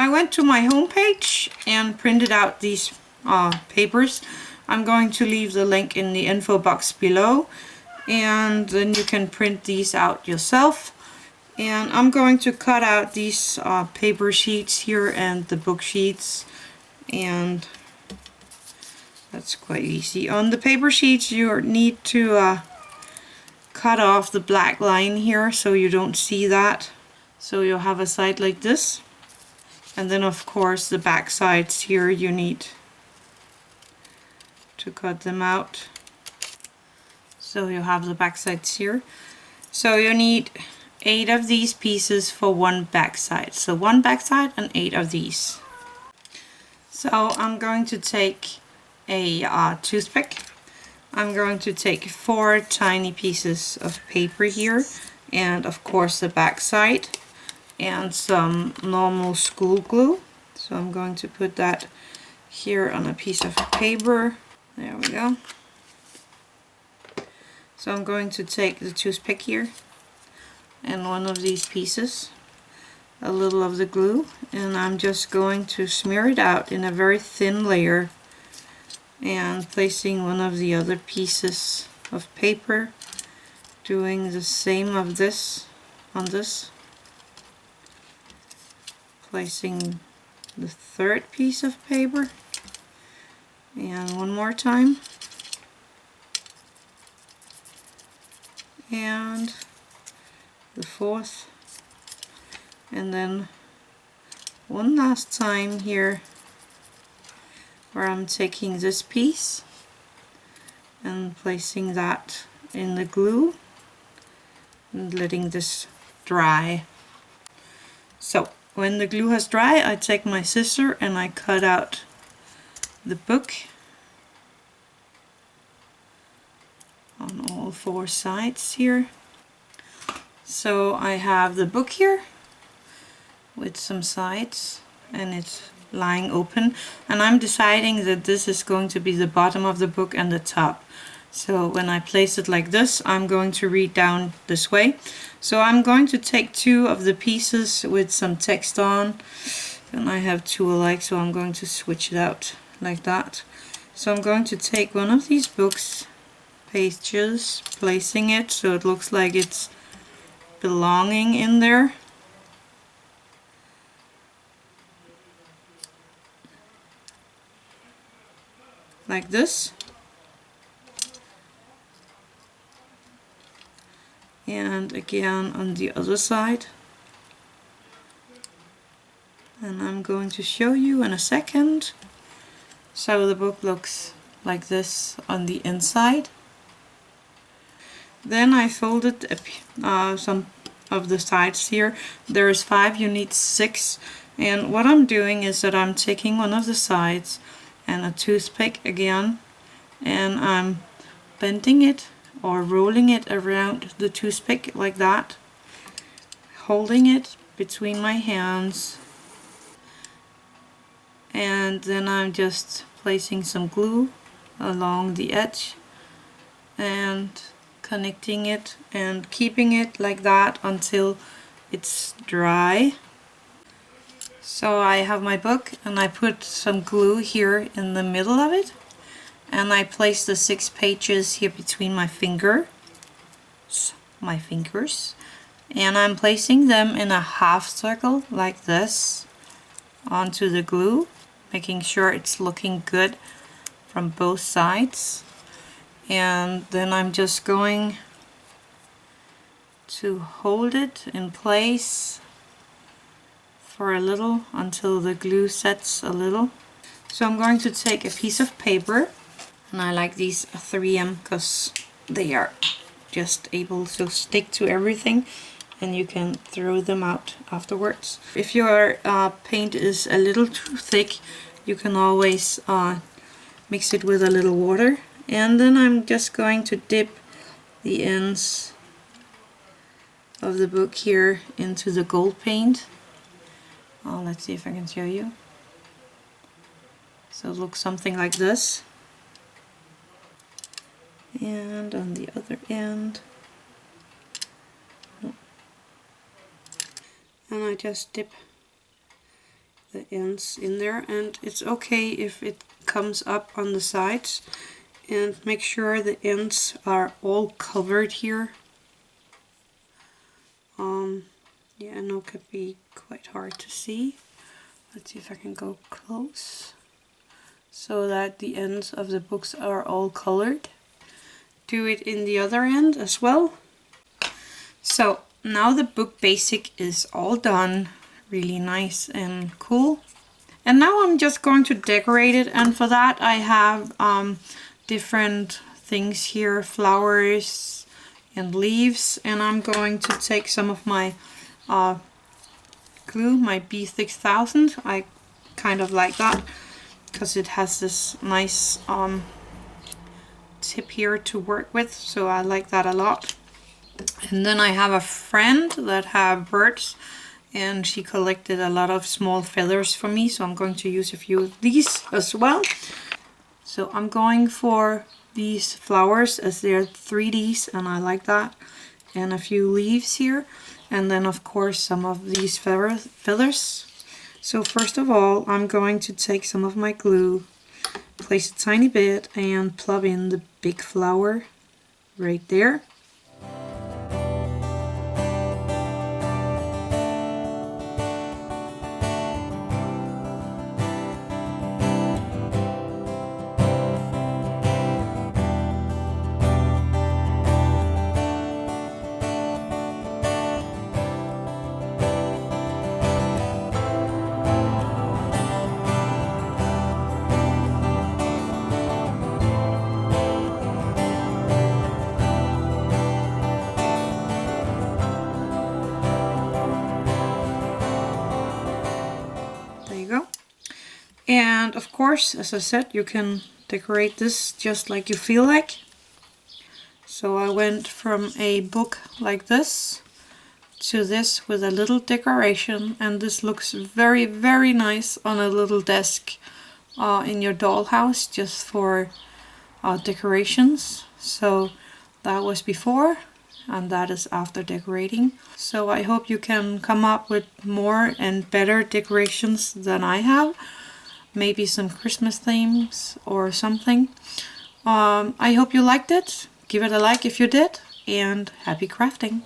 I went to my home page and printed out these papers. I'm going to leave the link in the info box below, and then you can print these out yourself. And I'm going to cut out these paper sheets here and the book sheets, and that's quite easy. On the paper sheets you need to cut off the black line here so you don't see that. So you'll have a side like this, and then of course the back sides here you need to cut them out. So you have the back sides here. So you need 8 of these pieces for one back side. So one back side and 8 of these. So I'm going to take a toothpick. I'm going to take 4 tiny pieces of paper here, and of course the back side, and some normal school glue. So I'm going to put that here on a piece of paper. There we go. So I'm going to take the toothpick here and one of these pieces, a little of the glue, and I'm just going to smear it out in a very thin layer, and placing one of the other pieces of paper, doing the same of this on this, placing the third piece of paper, and one more time, and the fourth, and then one last time here where I'm taking this piece and placing that in the glue and letting this dry. So when the glue has dried, I take my scissor and I cut out the book on all 4 sides here. So I have the book here with some sides, and it's lying open, and I'm deciding that this is going to be the bottom of the book and the top. So when I place it like this, I'm going to read down this way. So I'm going to take 2 of the pieces with some text on, and I have 2 alike, so I'm going to switch it out like that. So I'm going to take one of these books pages, placing it so it looks like it's belonging in there. Like this. And again on the other side. And I'm going to show you in a second. So the book looks like this on the inside. Then I folded some of the sides here. There's 5, you need 6. And what I'm doing is that I'm taking one of the sides and a toothpick again, and I'm bending it or rolling it around the toothpick like that, holding it between my hands, and then I'm just placing some glue along the edge and connecting it and keeping it like that until it's dry. So I have my book, and I put some glue here in the middle of it, and I place the 6 pages here between my fingers, and I'm placing them in a half circle like this onto the glue, making sure it's looking good from both sides. And then I'm just going to hold it in place for a little until the glue sets a little. So I'm going to take a piece of paper, and I like these 3M because they are just able to stick to everything, and you can throw them out afterwards. If your paint is a little too thick, you can always mix it with a little water. And then I'm just going to dip the ends of the book here into the gold paint. Let's see if I can show you. So it looks something like this. And on the other end. And I just dip the ends in there, and it's okay if it comes up on the sides, and make sure the ends are all covered here. Yeah, I know it could be quite hard to see. Let's see if I can go close so that the ends of the books are all colored. Do it in the other end as well. So now the book basic is all done, really nice and cool. And now I'm just going to decorate it, and for that I have different things here, flowers and leaves, and I'm going to take some of my glue, my B6000. I kind of like that because it has this nice tip here to work with, so I like that a lot. And then I have a friend that have birds, and she collected a lot of small feathers for me, so I'm going to use a few of these as well. So I'm going for these flowers as they're 3Ds, and I like that, and a few leaves here, and then of course some of these feathers. So first of all, I'm going to take some of my glue, place a tiny bit, and plug in the big flower right there. And of course, as I said, you can decorate this just like you feel like. So I went from a book like this to this with a little decoration, and this looks very, very nice on a little desk in your dollhouse, just for decorations. So that was before, and that is after decorating. So I hope you can come up with more and better decorations than I have. Maybe some Christmas themes or something. I hope you liked it. Give it a like if you did, and happy crafting!